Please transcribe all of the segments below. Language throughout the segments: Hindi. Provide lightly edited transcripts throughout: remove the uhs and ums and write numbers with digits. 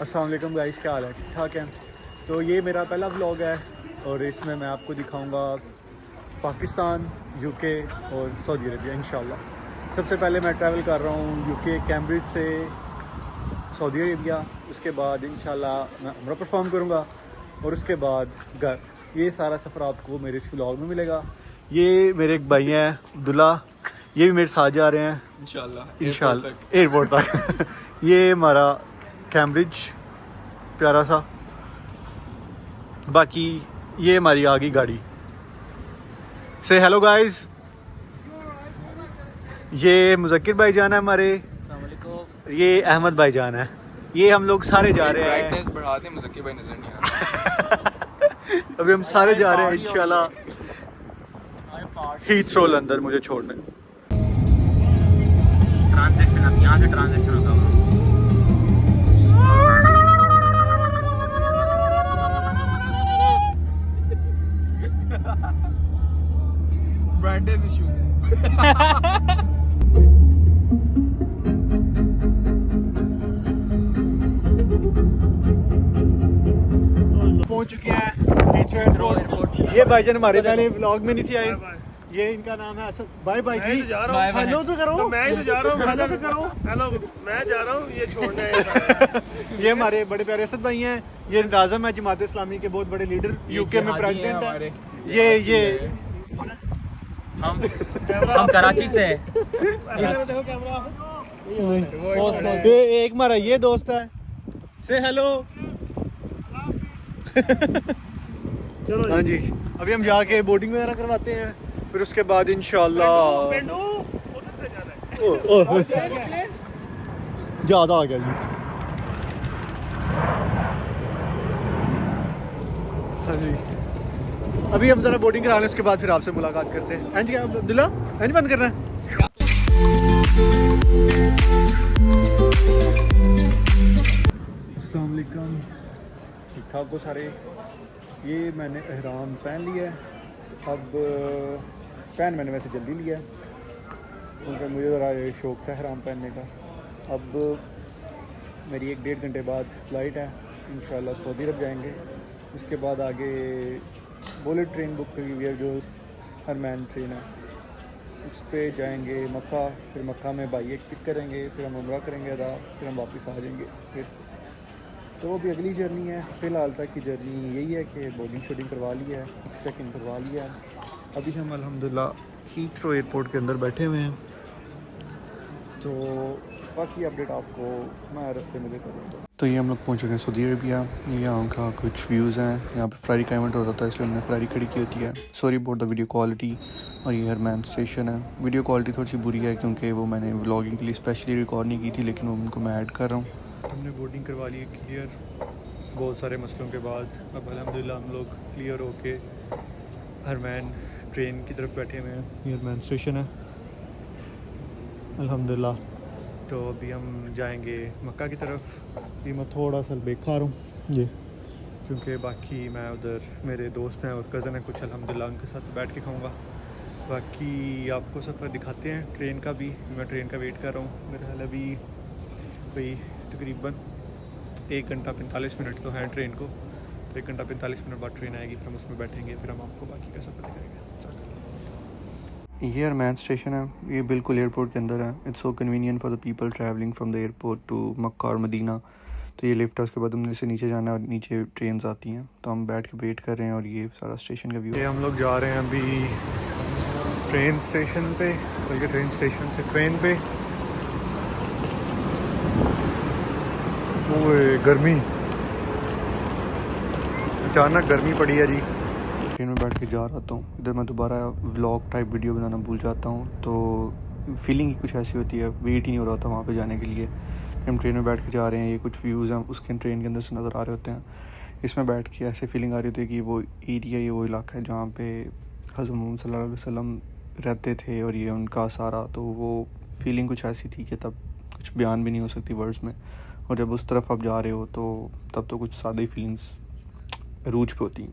अस्सलाम वालेकुम गाइस, क्या हाल है? ठीक ठाक है। तो ये मेरा पहला व्लॉग है और इसमें मैं आपको दिखाऊंगा पाकिस्तान, यूके और सऊदी अरबिया इंशाल्लाह। सबसे पहले मैं ट्रैवल कर रहा हूँ यूके कैम्ब्रिज से सऊदी अरबिया। उसके बाद इंशाल्लाह मैं उम्रा परफॉर्म करूँगा और उसके बाद घर। ये सारा सफ़र आपको मेरे इस व्लॉग में मिलेगा। ये मेरे एक भाई हैं अब्दुल्ला, ये भी मेरे साथ जा रहे हैं इंशाल्लाह एयरपोर्ट तक। ये हमारा कैम्ब्रिज प्यारा सा, बाकी ये हमारी आ गई गाड़ी। से हेलो गाइस, ये मुज़क्किर भाई जान है हमारे, ये अहमद भाई जान है, ये हम लोग सारे जा रहे हैं। ब्राइटनेस बढ़ा दें, मुज़क्किर भाई नजर नहीं आ रहा। अभी हम सारे जा रहे हैं इंशाल्लाह हीथ्रो लंदन मुझे छोड़ने। ट्रांजैक्शन अब यहाँ से ट्रांजैक्शन होगा। Brightness issues. पहुंच चुके हैं हीथ्रो एयरपोर्ट। ये भाईजान हमारे पहले व्लॉग में नहीं थी आए। ये इनका नाम है असद। बाय बाय जी, हेलो तो करो। मैं ही तो जा रहा हूँ। हेलो तो करो। हेलो, मैं जा रहा हूँ, ये छोड़ना है। ये हमारे बड़े प्यारे असद भाई हैं। ये नाज़म है, जमात इस्लामी के बहुत बड़े लीडर, यूके में प्रेसिडेंट है। ये हम कराची से हैं। देखो कैमरा। एक हमारा ये दोस्त है, से हेलो। चलो हाँ जी, अभी हम जाके बोर्डिंग वगैरह करवाते हैं, फिर उसके बाद इंशाल्लाह पेंडू उधर से जाना है। ज़्यादा आ गया जी। हाँ जी, अभी हम ज़रा बोर्डिंग करा लें, उसके बाद फिर आपसे मुलाकात करते हैं। हाँ जी, आप अब्दुल्ला हाँ जी, बंद करना है। अस्सलाम वालेकुम, ठीक ठाक हो सारे? ये मैंने एहराम पहन लिया है। अब पहन मैंने वैसे जल्दी लिया है क्योंकि मुझे ज़रा शौक़ था एहराम पहनने का। अब मेरी 1-1.5 घंटे बाद फ़्लाइट है, इंशाल्लाह सऊदी अरब जाएंगे। उसके बाद आगे बुलेट ट्रेन बुक की हुई है, जो हरमैन ट्रेन है, उस पर जाएंगे मक्का। फिर मक्का में भाई एक पिक करेंगे, फिर हम उम्रा करेंगे अदा, फिर हम वापस आ जाएंगे। फिर तो अभी अगली जर्नी है। फ़िलहाल तक की जर्नी यही है कि बोर्डिंग शूडिंग करवा ली है, चेक इन करवा लिया है। अभी हम अल्हम्दुलिल्लाह हीथ्रो एयरपोर्ट के अंदर बैठे हुए हैं, तो बाकी अपडेट आपको मैं रास्ते में देता रहूँगा। तो ये हम लोग पहुँच चुके हैं सऊदी अरबिया। ये यहाँ का कुछ व्यूज़ हैं। यहाँ पे फ्लाइट का इवेंट हो रहा था, इसलिए हमने फ्लाइट खड़ी की होती है। Sorry about the video quality. और ये हरमैन स्टेशन है। वीडियो क्वालिटी थोड़ी सी बुरी है क्योंकि वो मैंने व्लॉगिंग के लिए स्पेशली रिकॉर्ड नहीं की थी, लेकिन वो उनको मैं ऐड कर रहा हूँ। हमने बोर्डिंग करवा ली है क्लियर, बहुत सारे मसलों के बाद। अब अल्हम्दुलिल्लाह हम लोग क्लियर होके हरमैन ट्रेन की तरफ बैठे हुए हैं। ये हरमैन स्टेशन है अल्हम्दुलिल्लाह। तो अभी हम जाएंगे मक्का की तरफ। ये मैं थोड़ा सा ब्रेक खा रहा हूँ ये, क्योंकि बाकी मैं उधर मेरे दोस्त हैं और कज़न है कुछ, अल्हम्दुलिल्लाह उनके साथ बैठ के खाऊँगा। बाकी आपको सफ़र दिखाते हैं ट्रेन का भी। मैं ट्रेन का वेट कर रहा हूँ। मेरा हाल अभी भाई तकरीबन 1 घंटा 45 मिनट तो है ट्रेन को। तो 1 घंटा 45 मिनट बाद ट्रेन आएगी, फिर हम उसमें बैठेंगे, फिर हम आपको बाकी का सफ़र दिखाएंगे। ये हरमैन स्टेशन है, ये बिल्कुल एयरपोर्ट के अंदर है। It's so convenient for the people travelling from the airport to Mecca और मदीना। तो ये लिफ्ट है, उसके बाद हमने से नीचे जाना है और नीचे ट्रेन आती हैं। तो हम बैठ के वेट कर रहे हैं और ये सारा स्टेशन का व्यू। ये हम लोग जा रहे हैं अभी ट्रेन स्टेशन पे, बल्कि ट्रेन स्टेशन से ट्रेन पे। ओए गर्मी, अचानक गर्मी पड़ी है जी। ट्रेन में बैठ के जा रहा हूँ इधर, मैं दोबारा व्लॉग टाइप वीडियो बनाना भूल जाता हूँ, तो फीलिंग ही कुछ ऐसी होती है, वेट ही नहीं हो रहा था वहाँ पे जाने के लिए। हम ट्रेन में बैठ के जा रहे हैं, ये कुछ व्यूज़ हैं उसके ट्रेन के अंदर से नज़र आ रहे होते हैं। इसमें बैठ के ऐसे फीलिंग आ रही होती है कि वो एरिया, ये वो इलाका है जहाँ पे हज़रत मोहम्मद सल्लल्लाहु अलैहि वसल्लम रहते थे और ये उनका सारा, तो वो फीलिंग कुछ ऐसी थी कि तब कुछ बयान भी नहीं हो सकती वर्ड्स में। और जब उस तरफ आप जा रहे हो तो तब तो कुछ सादी फीलिंग्स रूज पे होती हैं।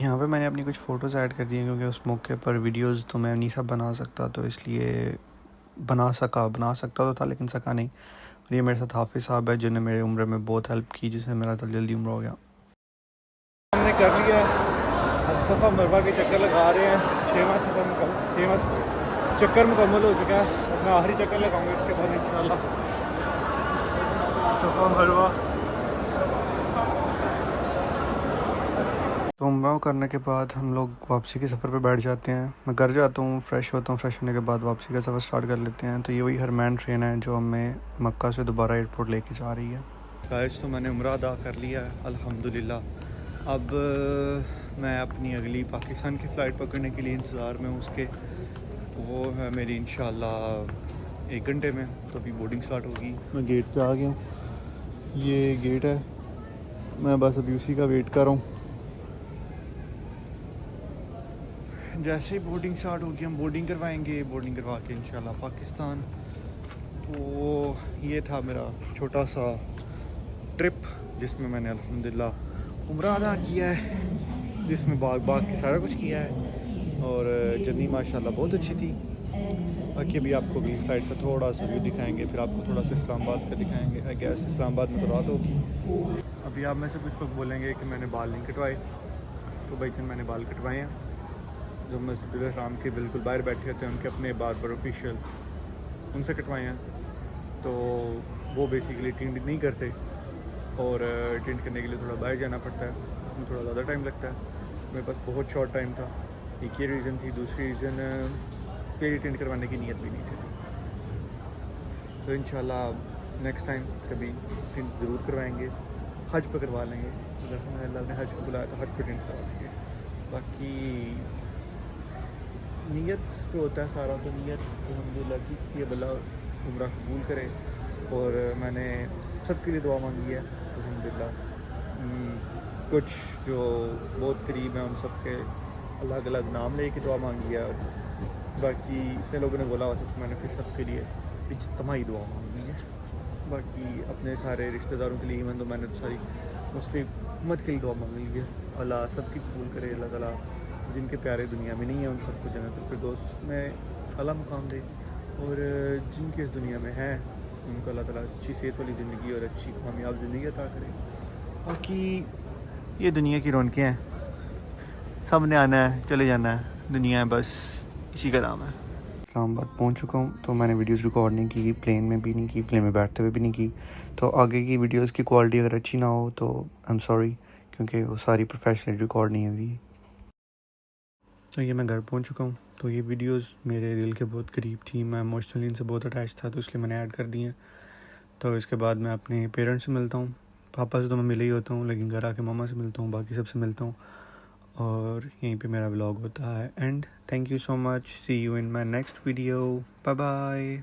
यहाँ पे मैंने अपनी कुछ फ़ोटोज़ ऐड कर दी हैं क्योंकि उस मौके पर वीडियोस तो मैं नहीं सब बना सकता, तो इसलिए बना सकता तो था लेकिन सका नहीं। और ये मेरे साथ हाफिज़ साहब है जिन्होंने मेरी उम्र में बहुत हेल्प की, जिससे मेरा जल्दी उम्र हो गया। हमने कर लिया, अब सफ़ा मरवा के चक्कर लगा रहे हैं। 6वां चक्कर मुकम्मल हो चुका है। अब मैं आखिरी चक्कर लगाऊंगा, इसके बाद इंशाल्लाह सफ़ा मरवा। तो उम्रा करने के बाद हम लोग वापसी के सफ़र पे बैठ जाते हैं। मैं घर जाता हूँ, फ्रेश होता हूँ, फ्रेश होने के बाद वापसी का सफ़र स्टार्ट कर लेते हैं। तो ये वही हरमैन ट्रेन है जो हमें मक्का से दोबारा एयरपोर्ट लेके जा रही है। गाइस, तो मैंने उम्रा अदा कर लिया है अल्हम्दुलिल्लाह। अब मैं अपनी अगली पाकिस्तान की फ़्लाइट पकड़ने के लिए इंतज़ार में हूँ उसके। वो है मेरी इंशाल्लाह 1 घंटे में, तो अभी बोर्डिंग स्टार्ट होगी। मैं गेट पे आ गया हूँ, ये गेट है, मैं बस अभी उसी का वेट कर रहा हूँ। जैसे ही बोर्डिंग स्टार्ट होगी हम बोर्डिंग करवाएंगे, बोर्डिंग करवा के इंशाल्लाह पाकिस्तान। तो ये था मेरा छोटा सा ट्रिप जिसमें मैंने अल्हम्दुलिल्लाह उम्रा अदा किया है, जिसमें बाग के सारा कुछ किया है। और जर्नी माशाल्लाह बहुत अच्छी थी। बाकी अभी आपको भी फ्लाइट का थोड़ा सा व्यू दिखाएंगे, फिर आपको थोड़ा सा इस्लामाबाद का दिखाएंगे। आई गेस इस्लामाबाद में तो रात होगी। अभी आप में से कुछ लोग बोलेंगे कि मैंने बाल नहीं कटवाए, तो भाई मैंने बाल कटवाए हैं। जो मस्जिद हराम के बिल्कुल बाहर बैठे होते हैं उनके अपने बार्बर ऑफिशियल, उनसे कटवाए हैं। तो वो बेसिकली टिंट नहीं करते और टिंट करने के लिए थोड़ा बाहर जाना पड़ता है, उसमें थोड़ा ज़्यादा टाइम लगता है। मेरे पास बहुत शॉर्ट टाइम था, एक ये रीज़न थी। दूसरी रीज़न मेरी टिंट करवाने की नीयत भी नहीं थी। तो इंशाल्लाह नेक्स्ट टाइम कभी टिंट ज़रूर करवाएंगे, हज पर करवा लेंगे। अगर हमें अल्लाह ने हज पर बुलाया तो हज पर टिंट करवा लेंगे। बाकी नीयत पे होता है सारा, तो नीयत अल्हम्दुलिल्लाह की थी, अब अल्लाह उम्रा कबूल करे। और मैंने सबके लिए दुआ मांगी है अल्हम्दुलिल्लाह। कुछ जो बहुत करीब हैं उन सब के अलग अलग नाम ले के दुआ मांगी है। बाकी इतने लोगों ने बोला हुआ तो मैंने फिर सबके लिए इज्तिमाई दुआ मांगी है। बाकी अपने सारे रिश्तेदारों के लिए ईवन तो मैंने तो सारी मुस्लिम उम्मत के लिए दुआ मांग ली है। अल्लाह सबकी कबूल करे। अल्लाह ताला जिनके प्यारे दुनिया में नहीं है उन सबको जन्नतुल फिरदौस में अला मुकाम दे, और जिनके इस दुनिया में हैं उनको अल्लाह ताला अच्छी सेहत वाली ज़िंदगी और अच्छी कामयाब ज़िंदगी अता करे। बाकी ये दुनिया की रौनकें हैं, सब ने आना है चले जाना है, दुनिया है बस इसी का नाम है। इस्लामाबाद पहुंच चुका हूं, तो मैंने वीडियोस रिकॉर्ड नहीं की, प्लेन में भी नहीं की, प्लेन में बैठते हुए भी नहीं की। तो आगे की वीडियोस की क्वालिटी अगर अच्छी ना हो तो आई एम सॉरी, क्योंकि वो सारी प्रोफेशनली रिकॉर्ड नहीं हुई। तो ये मैं घर पहुंच चुका हूँ। तो ये वीडियोस मेरे दिल के बहुत करीब थी, मैं इमोशनली इनसे बहुत अटैच था, तो इसलिए मैंने ऐड कर दी हैं। तो इसके बाद मैं अपने पेरेंट्स से मिलता हूँ। पापा से तो मैं मिले ही होता हूँ, लेकिन घर आके मामा से मिलता हूँ, बाकी सबसे मिलता हूँ। और यहीं पे मेरा व्लॉग होता है and thank you so much. See you in my next video. Bye bye.